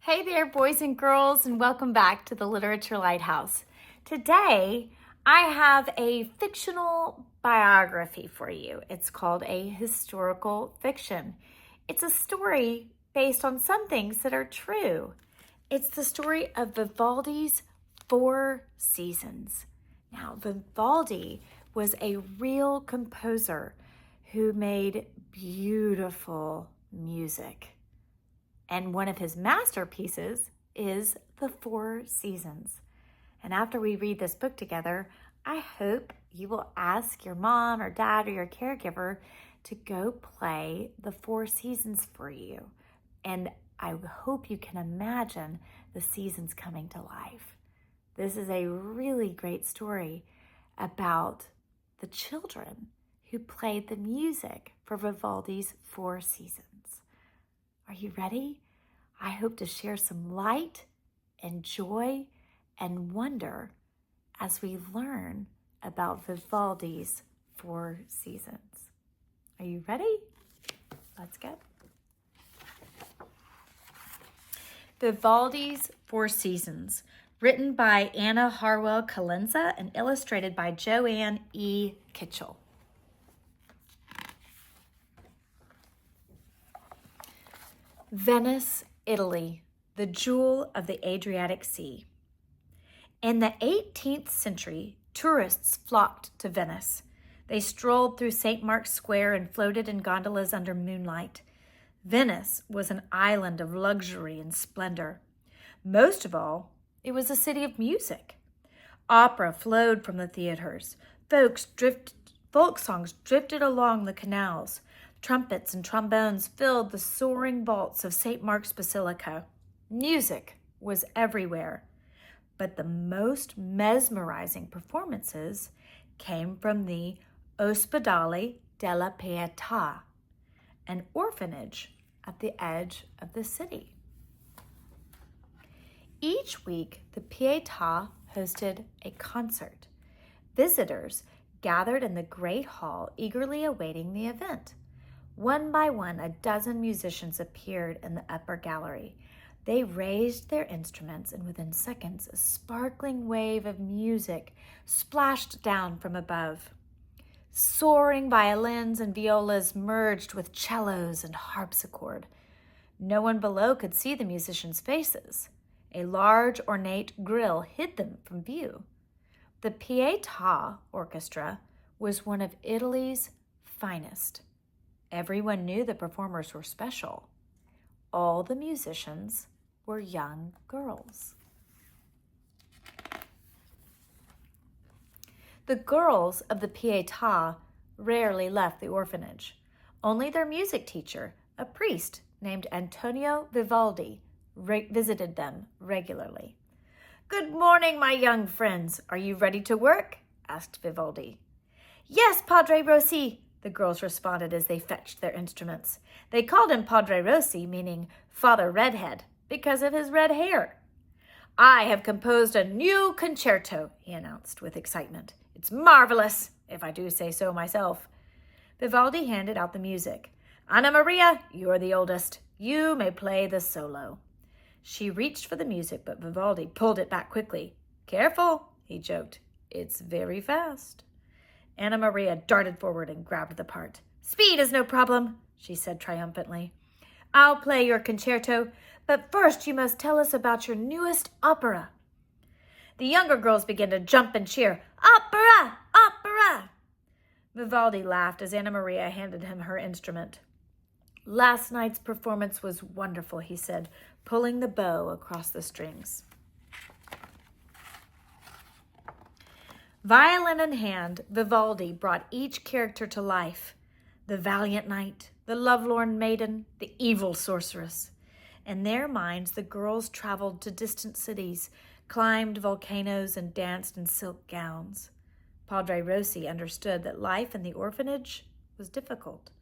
Hey there, boys and girls, and welcome back to the Literature Lighthouse. Today, I have a fictional biography for you. It's called a historical fiction. It's a story based on some things that are true. It's the story of Vivaldi's Four Seasons. Now, Vivaldi was a real composer who made beautiful music. And one of his masterpieces is The Four Seasons. And after we read this book together, I hope you will ask your mom or dad or your caregiver to go play The Four Seasons for you. And I hope you can imagine the seasons coming to life. This is a really great story about the children who played the music for Vivaldi's Four Seasons. Are you ready? I hope to share some light and joy and wonder as we learn about Vivaldi's Four Seasons. Are you ready? Let's go. Vivaldi's Four Seasons, written by Anna Harwell Celenza and illustrated by Joanne E. Kitchell. Venice, Italy, the jewel of the Adriatic Sea. In the 18th century, tourists flocked to Venice. They strolled through St. Mark's Square and floated in gondolas under moonlight. Venice was an island of luxury and splendor. Most of all, it was a city of music. Opera flowed from the theaters. Folk songs drifted along the canals. Trumpets and trombones filled the soaring vaults of St. Mark's Basilica. Music was everywhere, but the most mesmerizing performances came from the Ospedale della Pietà, an orphanage at the edge of the city. Each week, the Pietà hosted a concert. Visitors gathered in the Great Hall, eagerly awaiting the event. One by one, a dozen musicians appeared in the upper gallery. They raised their instruments, and within seconds, a sparkling wave of music splashed down from above. Soaring violins and violas merged with cellos and harpsichord. No one below could see the musicians' faces. A large, ornate grille hid them from view. The Pietà Orchestra was one of Italy's finest. Everyone knew the performers were special. All the musicians were young girls. The girls of the Pietà rarely left the orphanage. Only their music teacher, a priest named Antonio Vivaldi, visited them regularly. "Good morning, my young friends. Are you ready to work?" asked Vivaldi. "Yes, Padre Rossi," the girls responded as they fetched their instruments. They called him Padre Rossi, meaning Father Redhead, because of his red hair. "I have composed a new concerto," he announced with excitement. "It's marvelous, if I do say so myself." Vivaldi handed out the music. "Anna Maria, you're the oldest. You may play the solo." She reached for the music, but Vivaldi pulled it back quickly. "Careful," he joked. "It's very fast." Anna Maria darted forward and grabbed the part. "Speed is no problem," she said triumphantly. "I'll play your concerto, but first you must tell us about your newest opera." The younger girls began to jump and cheer. "Opera! Opera!" Vivaldi laughed as Anna Maria handed him her instrument. "Last night's performance was wonderful," he said, pulling the bow across the strings. Violin in hand, Vivaldi brought each character to life. The valiant knight, the lovelorn maiden, the evil sorceress. In their minds, the girls traveled to distant cities, climbed volcanoes, and danced in silk gowns. Padre Rossi understood that life in the orphanage was difficult.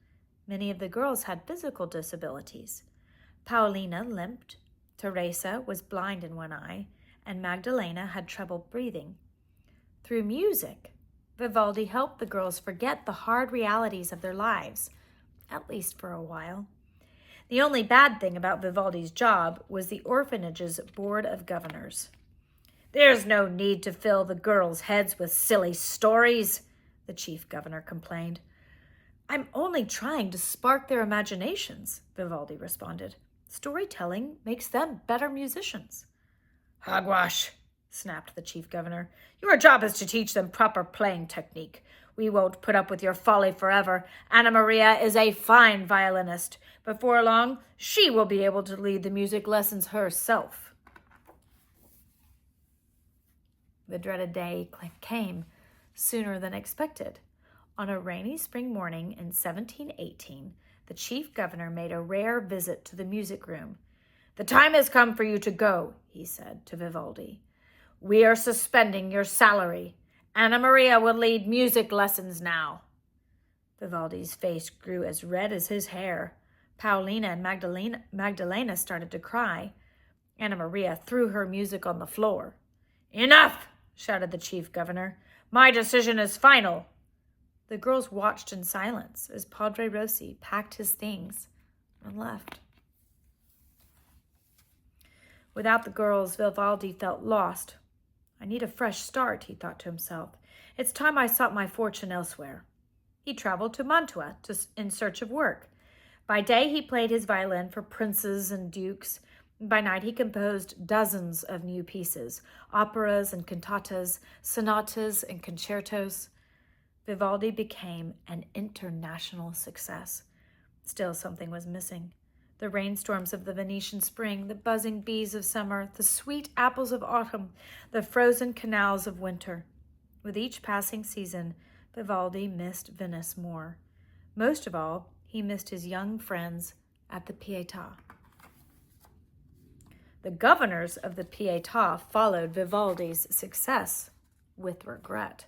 Many of the girls had physical disabilities. Paolina limped, Teresa was blind in one eye, and Magdalena had trouble breathing. Through music, Vivaldi helped the girls forget the hard realities of their lives, at least for a while. The only bad thing about Vivaldi's job was the orphanage's board of governors. "There's no need to fill the girls' heads with silly stories," the chief governor complained. "I'm only trying to spark their imaginations," Vivaldi responded. "Storytelling makes them better musicians." "Hogwash," snapped the chief governor. "Your job is to teach them proper playing technique. We won't put up with your folly forever. Anna Maria is a fine violinist. Before long, she will be able to lead the music lessons herself." The dreaded day came sooner than expected. On a rainy spring morning in 1718, the chief governor made a rare visit to the music room. "The time has come for you to go," he said to Vivaldi. "We are suspending your salary. Anna Maria will lead music lessons now." Vivaldi's face grew as red as his hair. Paolina and Magdalena started to cry. Anna Maria threw her music on the floor. "Enough!" shouted the chief governor. "My decision is final." The girls watched in silence as Padre Rossi packed his things and left. Without the girls, Vivaldi felt lost. "I need a fresh start," he thought to himself. "It's time I sought my fortune elsewhere." He traveled to Mantua in search of work. By day, he played his violin for princes and dukes. By night, he composed dozens of new pieces, operas and cantatas, sonatas and concertos. Vivaldi became an international success. Still, something was missing. The rainstorms of the Venetian spring, the buzzing bees of summer, the sweet apples of autumn, the frozen canals of winter. With each passing season, Vivaldi missed Venice more. Most of all, he missed his young friends at the Pietà. The governors of the Pietà followed Vivaldi's success with regret.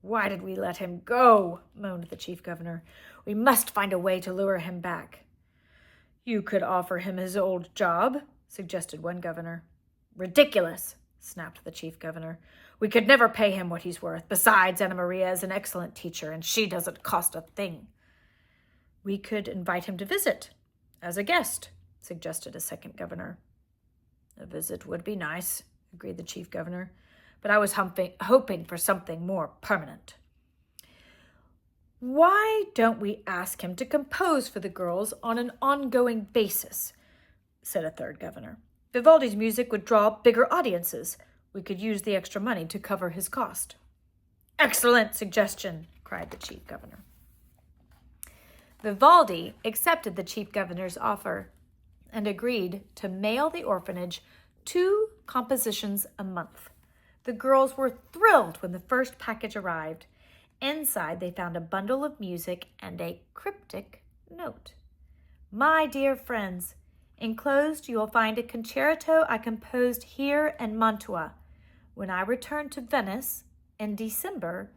"Why did we let him go?" moaned the chief governor. "We must find a way to lure him back." "You could offer him his old job," suggested one governor. "Ridiculous," snapped the chief governor. "We could never pay him what he's worth. Besides, Anna Maria is an excellent teacher, and she doesn't cost a thing." "We could invite him to visit, as a guest," suggested a second governor. "A visit would be nice," agreed the chief governor, "but I was hoping for something more permanent." "Why don't we ask him to compose for the girls on an ongoing basis?" said a third governor. "Vivaldi's music would draw bigger audiences. We could use the extra money to cover his cost." "Excellent suggestion," cried the chief governor. Vivaldi accepted the chief governor's offer and agreed to mail the orphanage 2 compositions a month. The girls were thrilled when the first package arrived. Inside, they found a bundle of music and a cryptic note. "My dear friends, enclosed you will find a concerto I composed here in Mantua. When I return to Venice in December,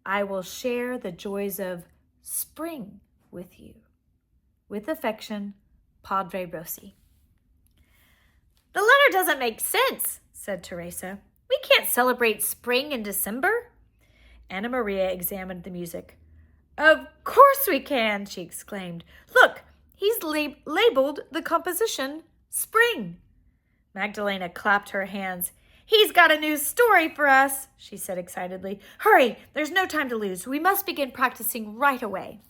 I will share the joys of spring with you. With affection, Padre Rossi." "The letter doesn't make sense," said Teresa. "We can't celebrate spring in December." Anna Maria examined the music. "Of course we can," she exclaimed. "Look, he's labeled the composition Spring." Magdalena clapped her hands. "He's got a new story for us," she said excitedly. "Hurry, there's no time to lose. We must begin practicing right away."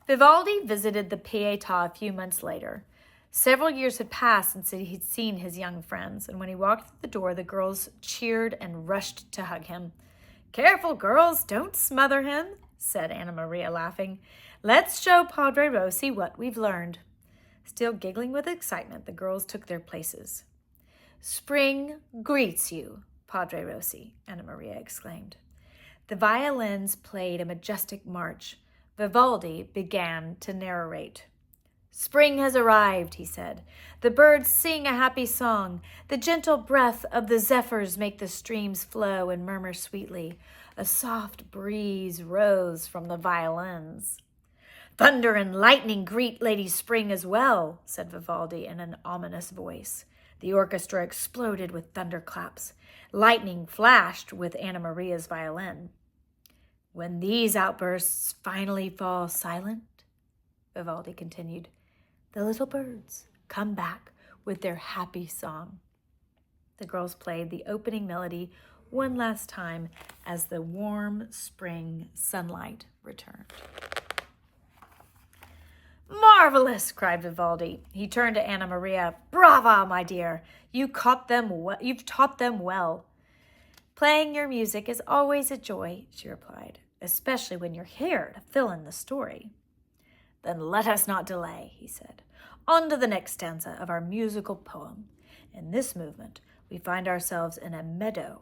Vivaldi visited the Pietà a few months later. Several years had passed since he'd seen his young friends, and when he walked through the door, the girls cheered and rushed to hug him. "Careful, girls, don't smother him," said Anna Maria, laughing. "Let's show Padre Rossi what we've learned." Still giggling with excitement, the girls took their places. "Spring greets you, Padre Rossi," Anna Maria exclaimed. The violins played a majestic march. Vivaldi began to narrate. "Spring has arrived," he said. "The birds sing a happy song. The gentle breath of the zephyrs make the streams flow and murmur sweetly. A soft breeze rose from the violins." "Thunder and lightning greet Lady Spring as well," said Vivaldi in an ominous voice. The orchestra exploded with thunderclaps. Lightning flashed with Anna Maria's violin. "When these outbursts finally fall silent," Vivaldi continued. The little birds come back with their happy song. The girls played the opening melody one last time as the warm spring sunlight returned. Marvelous, cried Vivaldi. He turned to Anna Maria. Brava, my dear. You've taught them well. Playing your music is always a joy, she replied, especially when you're here to fill in the story. Then let us not delay, he said. On to the next stanza of our musical poem. In this movement, we find ourselves in a meadow.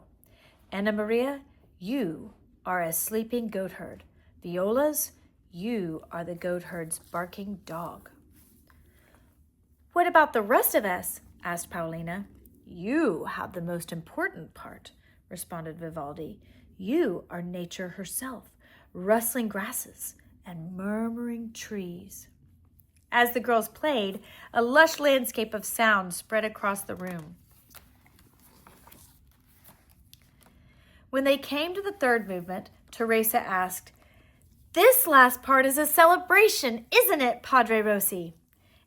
Anna Maria, you are a sleeping goatherd. Violas, you are the goatherd's barking dog. What about the rest of us? Asked Paulina. You have the most important part, responded Vivaldi. You are nature herself, rustling grasses and murmuring trees. As the girls played, a lush landscape of sound spread across the room. When they came to the third movement, Teresa asked, This last part is a celebration, isn't it, Padre Rossi?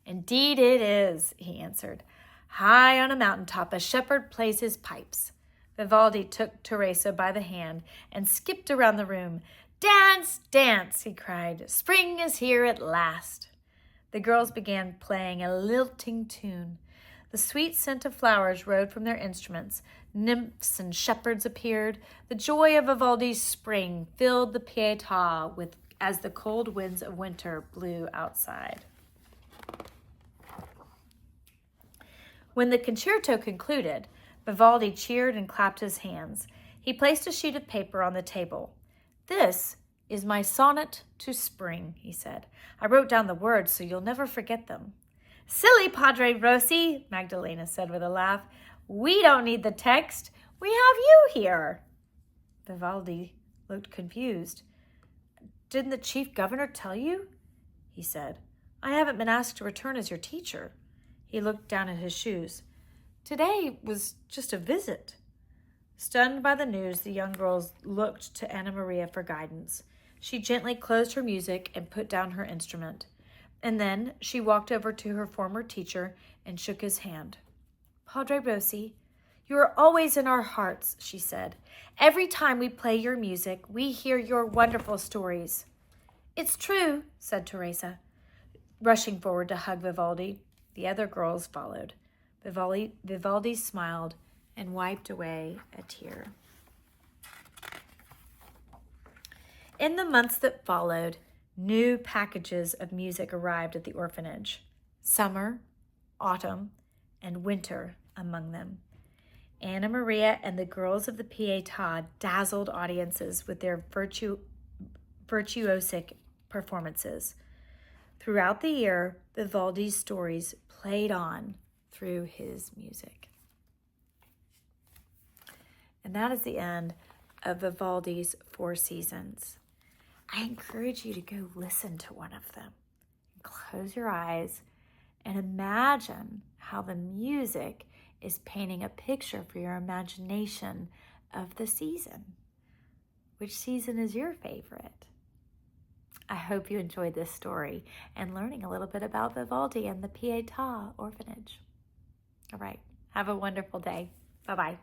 Indeed it is, he answered. High on a mountaintop, a shepherd plays his pipes. Vivaldi took Teresa by the hand and skipped around the room. Dance, dance, he cried. Spring is here at last. The girls began playing a lilting tune. The sweet scent of flowers rose from their instruments. Nymphs and shepherds appeared. The joy of Vivaldi's spring filled the Pietà as the cold winds of winter blew outside. When the concerto concluded, Vivaldi cheered and clapped his hands. He placed a sheet of paper on the table. This is my sonnet to spring, he said. I wrote down the words so you'll never forget them. Silly Padre Rossi, Magdalena said with a laugh. We don't need the text. We have you here. Vivaldi looked confused. Didn't the chief governor tell you? He said. I haven't been asked to return as your teacher. He looked down at his shoes. Today was just a visit. Stunned by the news, the young girls looked to Anna Maria for guidance. She gently closed her music and put down her instrument. And then she walked over to her former teacher and shook his hand. Padre Rossi, you are always in our hearts, she said. Every time we play your music, we hear your wonderful stories. It's true, said Teresa, rushing forward to hug Vivaldi. The other girls followed. Vivaldi smiled and wiped away a tear. In the months that followed, new packages of music arrived at the orphanage. Summer, autumn, and winter among them. Anna Maria and the girls of the Pietà dazzled audiences with their virtuosic performances. Throughout the year, Vivaldi's stories played on through his music. And that is the end of Vivaldi's 4 seasons. I encourage you to go listen to one of them. Close your eyes and imagine how the music is painting a picture for your imagination of the season. Which season is your favorite? I hope you enjoyed this story and learning a little bit about Vivaldi and the Pietà orphanage. All right, have a wonderful day. Bye-bye.